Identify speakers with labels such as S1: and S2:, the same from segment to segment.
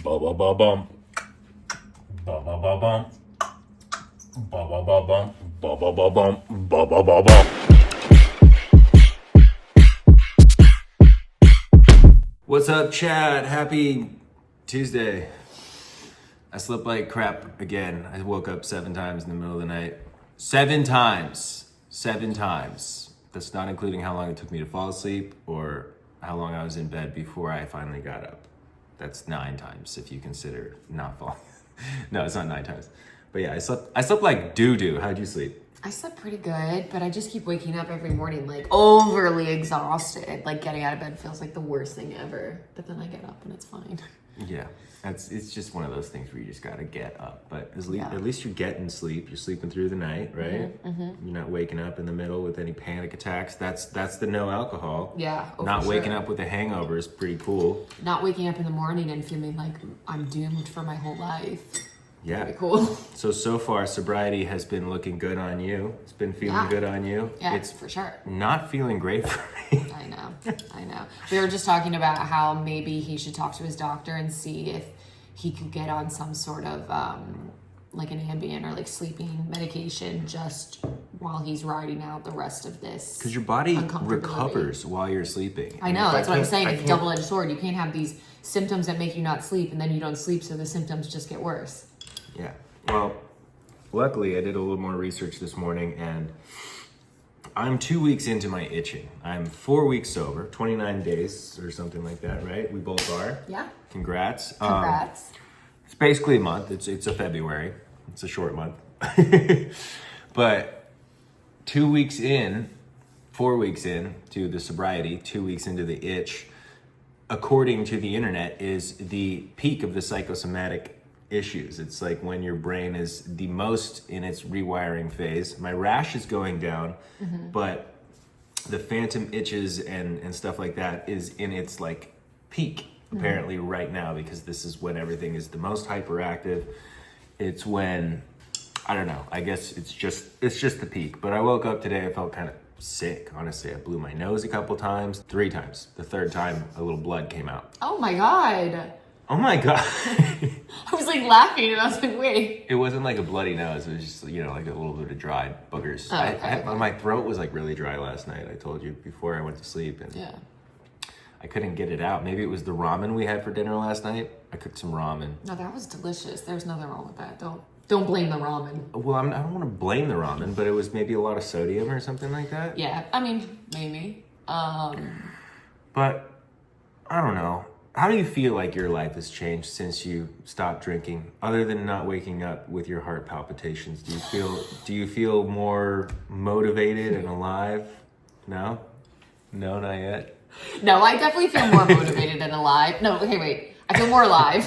S1: Ba ba ba bum. Ba ba ba bum. Ba ba ba bum. Ba ba ba bum. Ba ba ba bum. What's up, Chad? Happy Tuesday. I slept like crap again. I woke up 7 times in the middle of the night. 7 times. 7 times. That's not including how long it took me to fall asleep or how long I was in bed before I finally got up. That's 9 times if you consider not falling. No, it's not 9 times. But yeah, I slept like doo-doo. How'd you sleep?
S2: I slept pretty good, but I just keep waking up every morning like overly exhausted. Like getting out of bed feels like the worst thing ever. But then I get up and it's fine.
S1: Yeah, it's just one of those things where you just gotta get up. But at least you're getting sleep. You're sleeping through the night, right? Mm-hmm. You're not waking up in the middle with any panic attacks. That's the no alcohol.
S2: Yeah.
S1: Not waking up with a hangover is pretty cool.
S2: Not waking up in the morning and feeling like I'm doomed for my whole life.
S1: Yeah.
S2: Very cool.
S1: So far, sobriety has been looking good on you. It's been feeling good on you.
S2: Yeah,
S1: it's
S2: for sure.
S1: Not feeling great for me.
S2: I know. We were just talking about how maybe he should talk to his doctor and see if he could get on some sort of like an Ambien or like sleeping medication just while he's riding out the rest of this.
S1: Because your body recovers while you're sleeping.
S2: I know, that's what I'm saying. It's a double-edged sword. You can't have these symptoms that make you not sleep and then you don't sleep, so the symptoms just get worse.
S1: Yeah. Well, luckily I did a little more research this morning and I'm 2 weeks into my itching. I'm 4 weeks sober, 29 days or something like that, right? We both are.
S2: Yeah.
S1: Congrats.
S2: It's
S1: basically a month. It's a February. It's a short month. But 2 weeks in, 4 weeks in to the sobriety, 2 weeks into the itch, according to the internet, is the peak of the psychosomatic issues. It's like when your brain is the most in its rewiring phase. My rash is going down, but the phantom itches and stuff like that is in its like peak apparently right now, because this is when everything is the most hyperactive. It's when, I don't know, I guess it's just the peak. But I woke up today, I felt kind of sick, honestly. I blew my nose a couple times, 3 times. The third time, a little blood came out.
S2: Oh my God.
S1: Oh my God.
S2: I was like laughing and I was like, wait.
S1: It wasn't like a bloody nose. It was just, like a little bit of dried boogers.
S2: Oh, okay.
S1: My throat was like really dry last night. I told you before I went to sleep. And
S2: yeah.
S1: I couldn't get it out. Maybe it was the ramen we had for dinner last night. I cooked some ramen.
S2: No, that was delicious. There's nothing wrong with that. Don't blame the ramen.
S1: Well, I don't want to blame the ramen, but it was maybe a lot of sodium or something like that.
S2: Yeah, I mean, maybe.
S1: But I don't know. How do you feel like your life has changed since you stopped drinking? Other than not waking up with your heart palpitations, do you feel more motivated and alive? No, not yet.
S2: No, I definitely feel more motivated and alive. No, okay, wait. I feel more alive.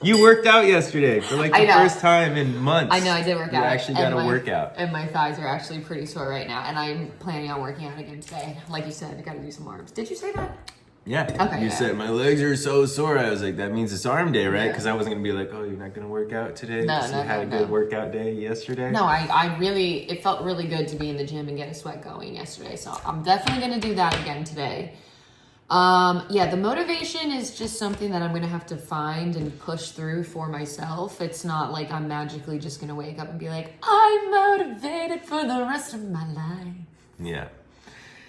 S1: You worked out yesterday for like the first time in months.
S2: I know, I did work out.
S1: You actually got a workout.
S2: And my thighs are actually pretty sore right now. And I'm planning on working out again today. Like you said, I got to do some arms. Did you say that?
S1: Yeah.
S2: Okay.
S1: You said, my legs are so sore. I was like, that means it's arm day, right? Because I wasn't going to be like, oh, you're not going to work out today?
S2: No,
S1: you had a good workout day yesterday?
S2: No, it felt really good to be in the gym and get a sweat going yesterday. So I'm definitely going to do that again today. The motivation is just something that I'm going to have to find and push through for myself. It's not like I'm magically just going to wake up and be like, I'm motivated for the rest of my life.
S1: Yeah.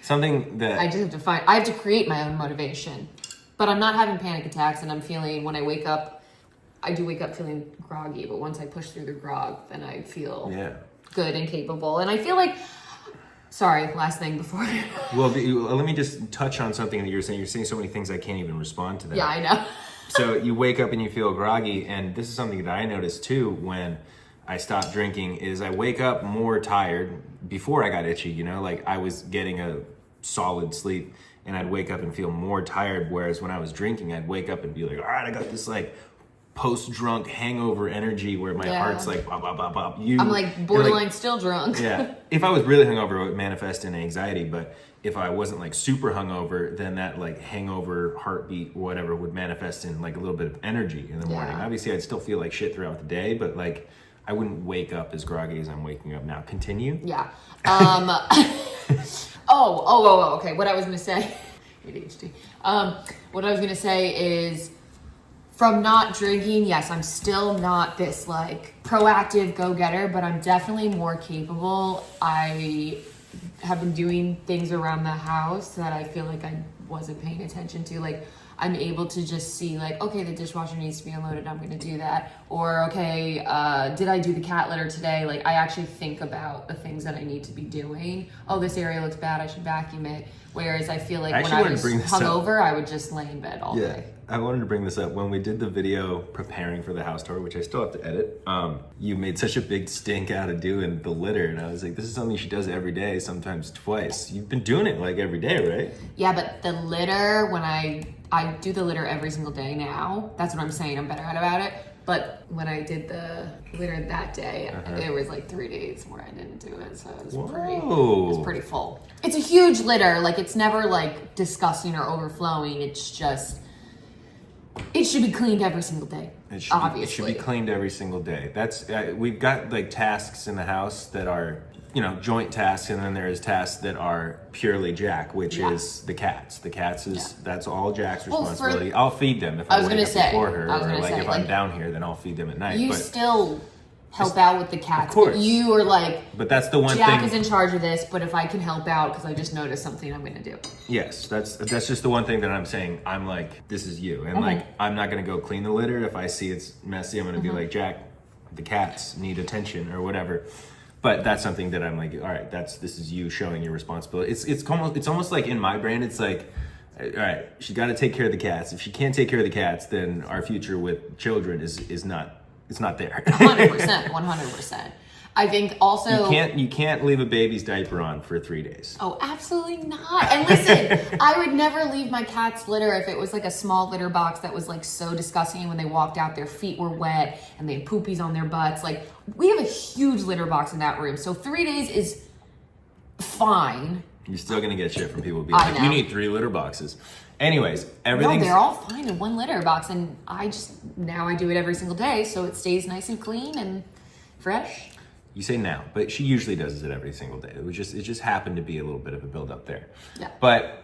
S1: Something that
S2: I just have to create my own motivation. But I'm not having panic attacks, and I'm feeling, when I wake up, I do wake up feeling groggy, but once I push through the grog, then I feel good and capable. And I feel like, sorry, last thing before.
S1: Well, let me just touch on something that you're saying. You're saying so many things I can't even respond to that.
S2: Yeah, I know.
S1: So you wake up and you feel groggy, and this is something that I noticed too when I stopped drinking, is I wake up more tired. Before I got itchy, like I was getting a solid sleep and I'd wake up and feel more tired, whereas when I was drinking, I'd wake up and be like, all right, I got this like post-drunk hangover energy where my heart's like bop, bop, bop, bop.
S2: I'm like borderline still drunk.
S1: Yeah. If I was really hungover, it would manifest in anxiety, but if I wasn't like super hungover, then that like hangover heartbeat or whatever would manifest in like a little bit of energy in the morning. Obviously I'd still feel like shit throughout the day, but like I wouldn't wake up as groggy as I'm waking up now. Continue.
S2: Yeah. Okay. What I was going to say, ADHD. What I was going to say is from not drinking, yes, I'm still not this like proactive go-getter, but I'm definitely more capable. I have been doing things around the house that I feel like I wasn't paying attention to. Like, I'm able to just see like, okay, the dishwasher needs to be unloaded, I'm gonna do that. Or, okay, did I do the cat litter today? Like, I actually think about the things that I need to be doing. Oh, this area looks bad, I should vacuum it. Whereas I feel like when I was hungover, I would just lay in bed all day.
S1: I wanted to bring this up. When we did the video preparing for the house tour, which I still have to edit, you made such a big stink out of doing the litter. And I was like, this is something she does every day, sometimes twice. You've been doing it like every day, right?
S2: Yeah, but the litter, when I do the litter every single day now. That's what I'm saying. I'm better about it. But when I did the litter that day, it was like 3 days where I didn't do it. So it was pretty full. It's a huge litter. Like, it's never like disgusting or overflowing. It's just, it should be cleaned every single day. Obviously.
S1: It should be cleaned every single day. That's we've got like tasks in the house that are, you know, joint tasks, and then there's tasks that are purely Jack, which is the cats. The cats is that's all Jack's responsibility. I'll feed them if I wake up before her, or like if I'm down here, then I'll feed them at night.
S2: You still help out with the cats,
S1: of course.
S2: But you are like,
S1: but that's the one
S2: Jack
S1: thing.
S2: is in charge of this, but if I can help out because I just noticed something, I'm gonna do.
S1: Yes, that's just the one thing that I'm saying. I'm like, this is you, and like I'm not gonna go clean the litter if I see it's messy. I'm gonna be like, Jack, the cats need attention or whatever. But that's something that I'm like, all right, this is you showing your responsibility. It's almost like in my brain, it's like, all right, she's got to take care of the cats. If she can't take care of the cats, then our future with children is not there.
S2: 100%. I think also
S1: you can't leave a baby's diaper on for 3 days.
S2: Oh, absolutely not. And listen, I would never leave my cat's litter if it was like a small litter box that was like so disgusting. When they walked out, their feet were wet and they had poopies on their butts. Like, we have a huge litter box in that room. So 3 days is fine.
S1: You're still gonna get shit from people being like, you need 3 litter boxes. Anyways, everything.
S2: No, they're all fine in one litter box, and now I do it every single day, so it stays nice and clean and fresh.
S1: You say now, but she usually does it every single day. It just happened to be a little bit of a build up there.
S2: Yeah.
S1: But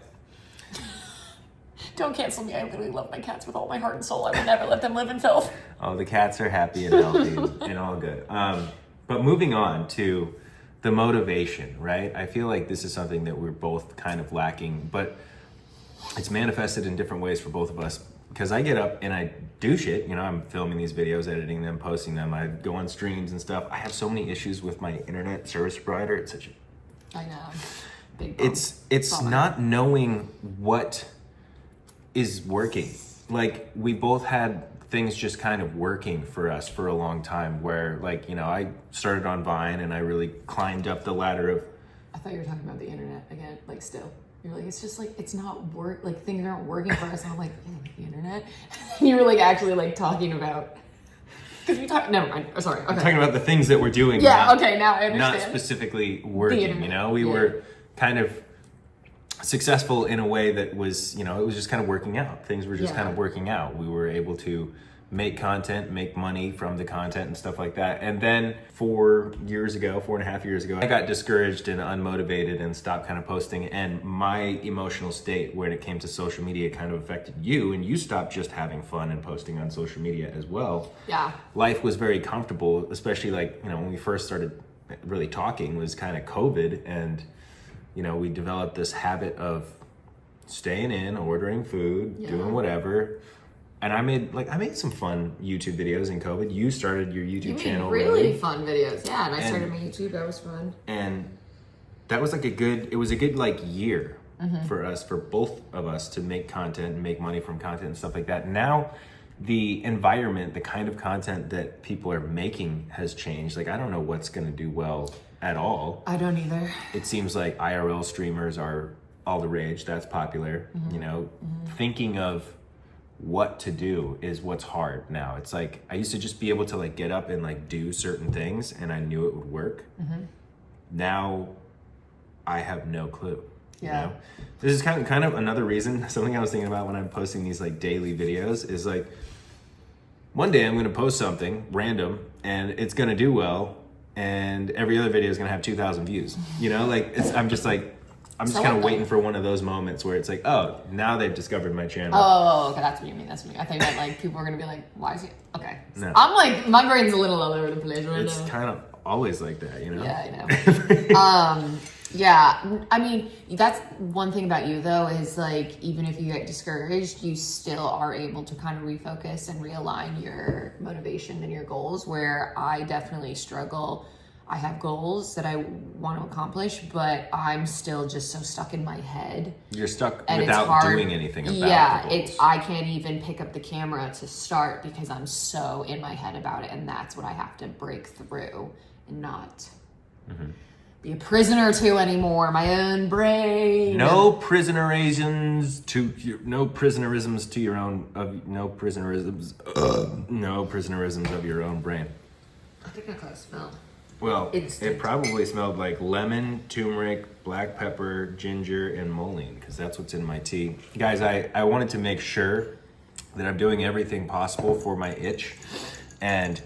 S2: don't cancel me. I literally love my cats with all my heart and soul. I would never let them live in filth.
S1: Oh, the cats are happy and healthy and all good. But moving on to the motivation, right? I feel like this is something that we're both kind of lacking, but it's manifested in different ways for both of us. Because I get up and I do shit, you know, I'm filming these videos, editing them, posting them, I go on streams and stuff. I have so many issues with my internet service provider. It's such a...
S2: I know. Big bump.
S1: It's not knowing what is working. Like, we both had things just kind of working for us for a long time where, like, you know, I started on Vine and I really climbed up the ladder of...
S2: I thought you were talking about the internet again, like, still. You're like, it's just like, it's not like things aren't working for us. And I'm like, yeah, like the internet. And you were like actually like talking about, because we talked, never mind. Oh, sorry. Okay.
S1: I'm talking about the things that we're doing.
S2: Yeah, okay, now I understand.
S1: Not specifically working, you know? We were kind of successful in a way that was, you know, it was just kind of working out. Things were just kind of working out. We were able to make content, make money from the content and stuff like that. And then 4.5 years ago, I got discouraged and unmotivated and stopped kind of posting. And my emotional state when it came to social media kind of affected you, and you stopped just having fun and posting on social media as well.
S2: Yeah.
S1: Life was very comfortable, especially like, you know, when we first started really talking was kind of COVID, and, you know, we developed this habit of staying in, ordering food, doing whatever. And I made some fun YouTube videos in COVID. You started your YouTube channel.
S2: Really fun videos, yeah. And I started my YouTube. That was fun.
S1: And that was like a good like year for us, for both of us, to make content and make money from content and stuff like that. Now, the environment, the kind of content that people are making has changed. Like, I don't know what's going to do well at all.
S2: I don't either.
S1: It seems like IRL streamers are all the rage. That's popular. You know, thinking of what to do is what's hard now. It's like, I used to just be able to like get up and like do certain things and I knew it would work. Now I have no clue.
S2: Yeah.
S1: You know? This is kind of another reason, something I was thinking about when I'm posting these like daily videos is like, one day I'm going to post something random and it's going to do well, and every other video is going to have 2,000 views. You know, like I'm just like, I'm just kind of waiting for one of those moments where it's like, oh, now they've discovered my channel.
S2: Oh, okay, that's what you mean. That's what you mean. I think that like people are gonna be like, why is he? Okay.
S1: No.
S2: I'm like, my brain's a little all over the place right now.
S1: It's kind of always like that, you know?
S2: Yeah, I know. Yeah, I mean, that's one thing about you though, is like, even if you get discouraged, you still are able to kind of refocus and realign your motivation and your goals, where I definitely struggle. I have goals that I want to accomplish, but I'm still just so stuck in my head.
S1: You're stuck
S2: and
S1: without doing anything about
S2: it. I can't even pick up the camera to start because I'm so in my head about it, and that's what I have to break through and not be a prisoner to anymore. My own brain.
S1: No prisonerisms to your own no prisonerisms of your own brain.
S2: I think I got a smell.
S1: Well, it probably smelled like lemon, turmeric, black pepper, ginger, and mullein, because that's what's in my tea. Guys, I wanted to make sure that I'm doing everything possible for my itch. And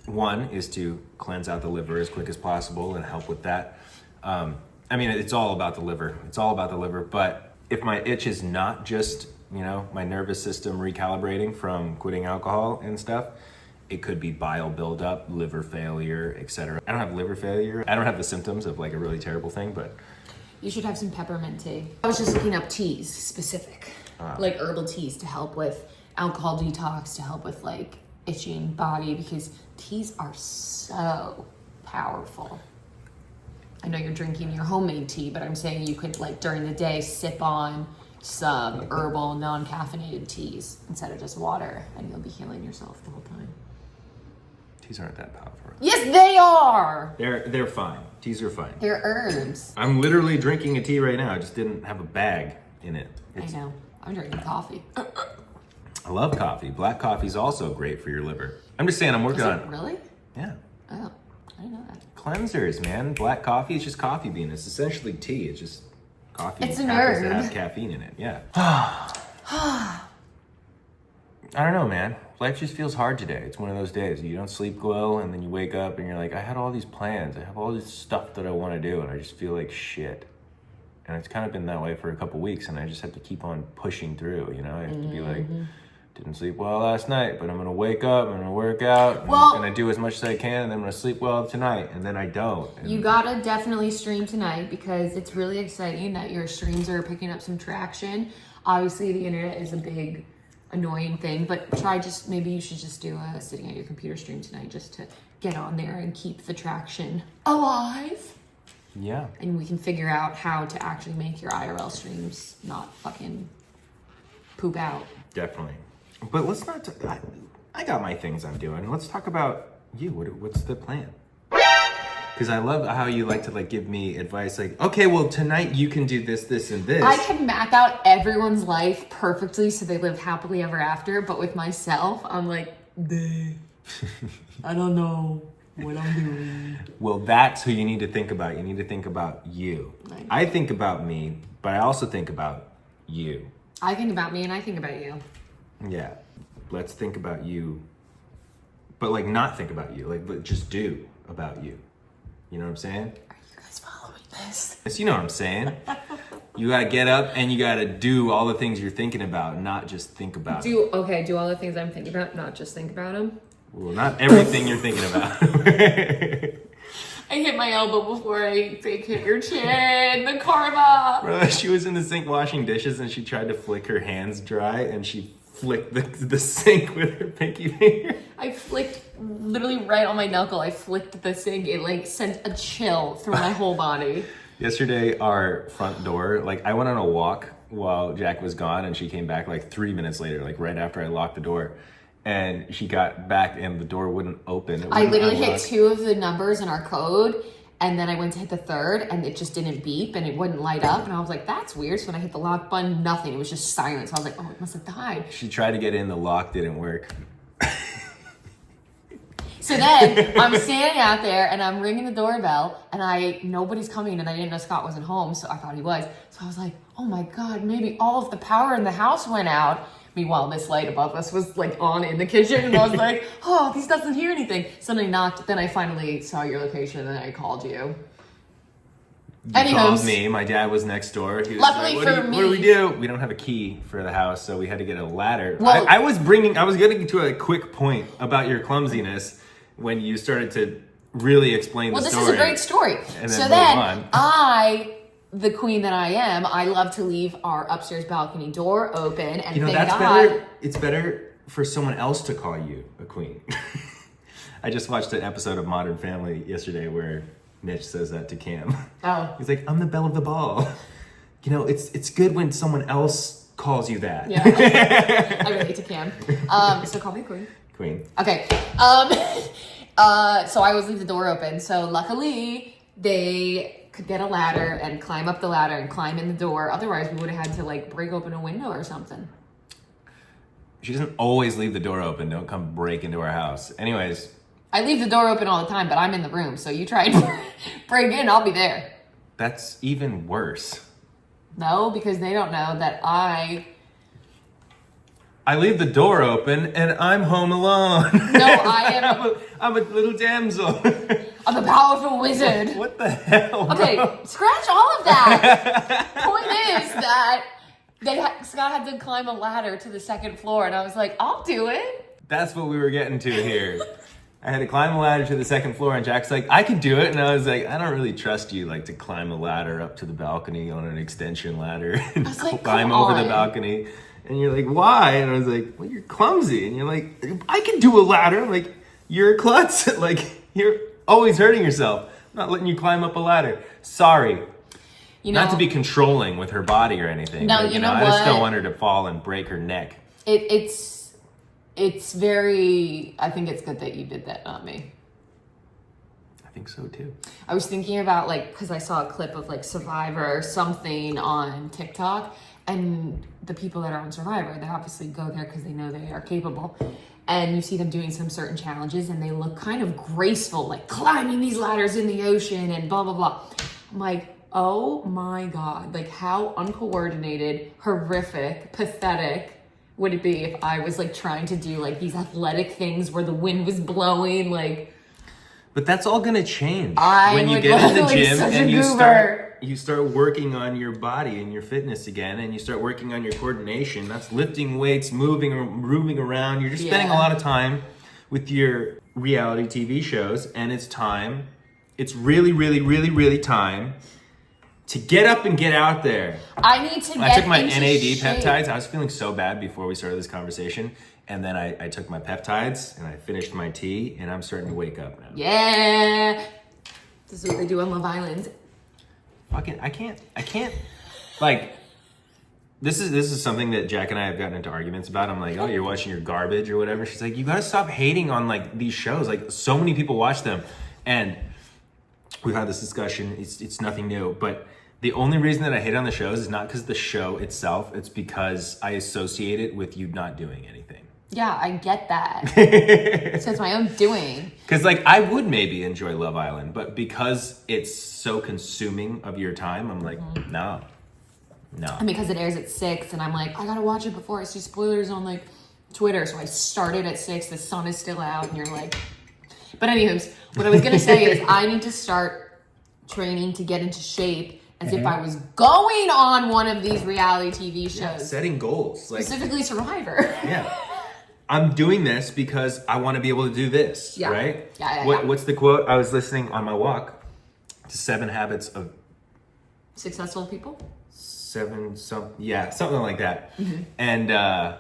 S1: one is to cleanse out the liver as quick as possible and help with that. I mean, it's all about the liver. It's all about the liver. But if my itch is not just, my nervous system recalibrating from quitting alcohol and stuff, it could be bile buildup, liver failure, etc. I don't have liver failure. I don't have the symptoms of like a really terrible thing, but
S2: you should have some peppermint tea. I was just looking up teas, specific, like herbal teas to help with alcohol detox, to help with like itching body, because teas are so powerful. I know you're drinking your homemade tea, but I'm saying you could like during the day sip on some herbal non-caffeinated teas instead of just water, and you'll be healing yourself the whole time.
S1: Teas aren't that powerful.
S2: Yes, they are.
S1: They're fine. Teas are fine.
S2: They're herbs.
S1: I'm literally drinking a tea right now. I just didn't have a bag in it.
S2: I know. I'm drinking coffee.
S1: I love coffee. Black coffee is also great for your liver. I'm just saying I'm working on it.
S2: Really?
S1: Yeah.
S2: Oh, I didn't know that.
S1: Cleansers, man. Black coffee is just coffee bean. It's essentially tea. It's just coffee.
S2: It's an
S1: happens
S2: herb.
S1: to have caffeine in it. Yeah. I don't know, man. Life just feels hard today. It's one of those days. You don't sleep well, and then you wake up and you're like, I had all these plans. I have all this stuff that I want to do, and I just feel like shit. And it's kind of been that way for a couple weeks, and I just have to keep on pushing through, I have to be like, didn't sleep well last night, but I'm going to wake up, I'm going to work out, and I'm going to do as much as I can, and then I'm going to sleep well tonight, and then I don't. And
S2: you got to definitely stream tonight, because it's really exciting that your streams are picking up some traction. Obviously, the internet is a big annoying thing, but maybe you should just do a sitting at your computer stream tonight, just to get on there and keep the traction alive.
S1: Yeah.
S2: And we can figure out how to actually make your IRL streams not fucking poop out.
S1: Definitely. But let's not, I got my things I'm doing. Let's talk about you. What's the plan? Because I love how you like to give me advice, okay, well, tonight you can do this, this, and this.
S2: I can map out everyone's life perfectly so they live happily ever after, but with myself, I'm like, I don't know what I'm doing.
S1: Well, that's who you need to think about. You need to think about you. I think about me, but I also think about you.
S2: I think about me and I think about you.
S1: Yeah. Let's think about you, but not think about you. Just do about you. You know what I'm saying?
S2: Are you guys following this?
S1: Yes, you know what I'm saying. You gotta get up and you gotta do all the things you're thinking about, not just think about them.
S2: Do all the things I'm thinking about, not just think about them.
S1: Well, not everything you're thinking about.
S2: I hit my elbow before I fake hit your chin. The karma.
S1: Bro, she was in the sink washing dishes and she tried to flick her hands dry and she flicked the sink with her pinky finger.
S2: I flicked literally right on my knuckle. I flicked the sink. It sent a chill through my whole body.
S1: Yesterday, our front door, I went on a walk while Jack was gone and she came back 3 minutes later, right after I locked the door. And she got back and the door wouldn't open.
S2: I literally hit 2 of the numbers in our code, and then I went to hit the 3rd and it just didn't beep and it wouldn't light up. And I was like, that's weird. So when I hit the lock button, nothing. It was just silence. I was like, oh, it must have died.
S1: She tried to get in, the lock didn't work.
S2: So then I'm standing out there and I'm ringing the doorbell and nobody's coming, and I didn't know Scott wasn't home, so I thought he was. So I was like, oh my God, maybe all of the power in the house went out. Meanwhile, this light above us was on in the kitchen, and I was like, oh, he doesn't hear anything. Somebody knocked, then I finally saw your location and then I called you.
S1: You called me. My dad was next door. He was
S2: Luckily
S1: like,
S2: for me,
S1: what do we do? We don't have a key for the house, so we had to get a ladder.
S2: Well,
S1: I was getting to a quick point about your clumsiness when you started to really explain the story.
S2: Well, this is a great story.
S1: And
S2: so
S1: then
S2: I, the queen that I am, I love to leave our upstairs balcony door open, and thank God.
S1: Better. It's better for someone else to call you a queen. I just watched an episode of Modern Family yesterday where Mitch says that to Cam.
S2: Oh.
S1: He's like, I'm the belle of the ball. You know, it's good when someone else calls you that.
S2: Yeah. I relate to Cam. So call me queen.
S1: Queen.
S2: Okay. So I always leave the door open. So luckily they could get a ladder and climb up the ladder and climb in the door. Otherwise we would have had to like break open a window or something.
S1: She doesn't always leave the door open. Don't come break into our house. Anyways.
S2: I leave the door open all the time, but I'm in the room. So you try and break in, I'll be there.
S1: That's even worse.
S2: No, because they don't know that I
S1: leave the door open and I'm home alone.
S2: No, I am.
S1: I'm a little damsel.
S2: I'm a powerful wizard.
S1: What the hell?
S2: Okay,
S1: bro?
S2: scratch all of that. Point is that Scott had to climb a ladder to the second floor, and I was like, I'll do it.
S1: That's what we were getting to here. I had to climb a ladder to the second floor, and Jack's like, I can do it. And I was like, I don't really trust you, like, to climb a ladder up to the balcony on an extension ladder and
S2: like,
S1: climb over the balcony. And you're like, why? And I was like, well, you're clumsy. And you're like, I can do a ladder. I'm like, you're a klutz. Like, you're always hurting yourself. I'm not letting you climb up a ladder. Sorry.
S2: You know,
S1: not to be controlling with her body or anything.
S2: No,
S1: but,
S2: you know
S1: I
S2: what?
S1: just don't want her to fall and break her neck.
S2: It's very, I think it's good that you did that, not me.
S1: I think so too.
S2: I was thinking about like, because I saw a clip of like Survivor or something on TikTok, and the people that are on Survivor, they obviously go there because they know they are capable. And you see them doing some certain challenges and they look kind of graceful, like climbing these ladders in the ocean and blah, blah, blah. I'm like, oh my God, like how uncoordinated, horrific, pathetic would it be if I was like trying to do like these athletic things where the wind was blowing, like.
S1: But that's all gonna change
S2: when
S1: you get in the gym and you start working on your body and your fitness again, and you start working on your coordination. That's lifting weights, moving around. You're just spending a lot of time with your reality TV shows, and it's time. It's really, really, really, really time to get up and get out there.
S2: I need to get
S1: I took my
S2: into
S1: NAD
S2: shape.
S1: peptides. I was feeling so bad before we started this conversation. And then I took my peptides and I finished my tea, and I'm starting to wake up now.
S2: Yeah. This is what they do on Love Island.
S1: Fucking, I can't, like, this is something that Jack and I have gotten into arguments about. I'm like, oh, you're watching your garbage or whatever. She's like, you gotta stop hating on like these shows. Like, so many people watch them. And we've had this discussion. It's nothing new, but the only reason that I hate on the shows is not because of the show itself. It's because I associate it with you not doing anything.
S2: Yeah, I get that. So it's my own doing.
S1: Because, like, I would maybe enjoy Love Island, but because it's so consuming of your time, I'm like, no.
S2: And because it airs at 6, and I'm like, I gotta watch it before I see spoilers on, like, Twitter. So I started at 6, the sun is still out, and you're like... But anywho's, what I was gonna say is I need to start training to get into shape as if I was going on one of these reality TV shows.
S1: Yeah, setting goals. Like,
S2: specifically Survivor.
S1: Yeah. I'm doing this because I want to be able to do this, right?
S2: Yeah.
S1: What's the quote? I was listening on my walk to 7 Habits of...
S2: Successful people?
S1: Something like that. Mm-hmm. And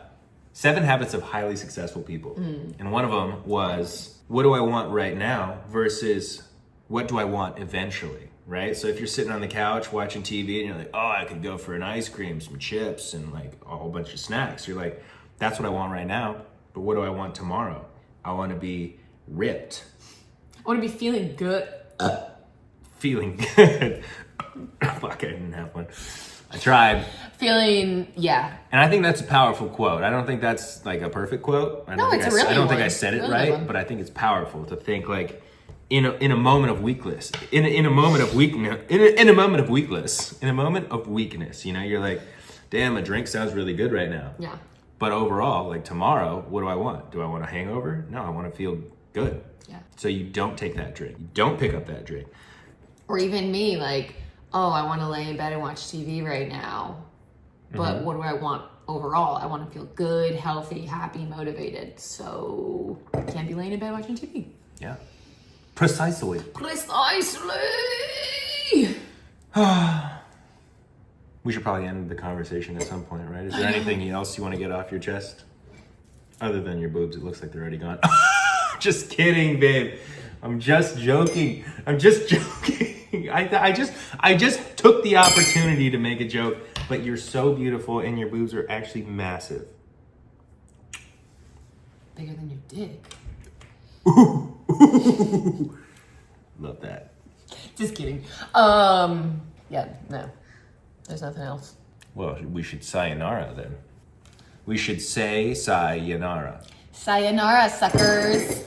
S1: 7 Habits of Highly Successful People. And one of them was, what do I want right now versus what do I want eventually, right? So if you're sitting on the couch watching TV and you're like, oh, I could go for an ice cream, some chips, and like a whole bunch of snacks. You're like, that's what I want right now. But what do I want tomorrow? I want to be ripped.
S2: I want to be feeling good.
S1: Feeling good. Fuck, I didn't have one. I tried.
S2: Feeling, yeah.
S1: And I think that's a powerful quote. I don't think that's like a perfect quote. I don't think I said it right, but I think it's powerful to think like in a moment of weakness, in a moment of weakness, you know, you're like, damn, a drink sounds really good right now.
S2: Yeah.
S1: But overall, like tomorrow, what do I want? Do I want a hangover? No, I want to feel good.
S2: Yeah.
S1: So you don't take that drink. You don't pick up that drink.
S2: Or even me, like, oh, I want to lay in bed and watch TV right now. But what do I want overall? I want to feel good, healthy, happy, motivated. So I can't be laying in bed watching TV.
S1: Yeah. Precisely. We should probably end the conversation at some point, right? Is there anything else you want to get off your chest? Other than your boobs, it looks like they're already gone. Just kidding, babe. I'm just joking. I just took the opportunity to make a joke, but you're so beautiful and your boobs are actually massive.
S2: Bigger than your dick.
S1: Love that.
S2: Just kidding. Yeah, no. There's nothing else.
S1: Well, we should sayonara then. We should say sayonara.
S2: Sayonara, suckers.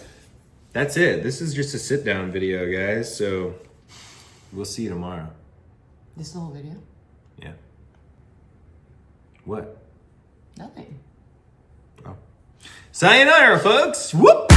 S1: That's it. This is just a sit down video, guys. So we'll see you tomorrow.
S2: This is the whole video?
S1: Yeah. What?
S2: Nothing.
S1: Oh. Sayonara, folks. Whoop!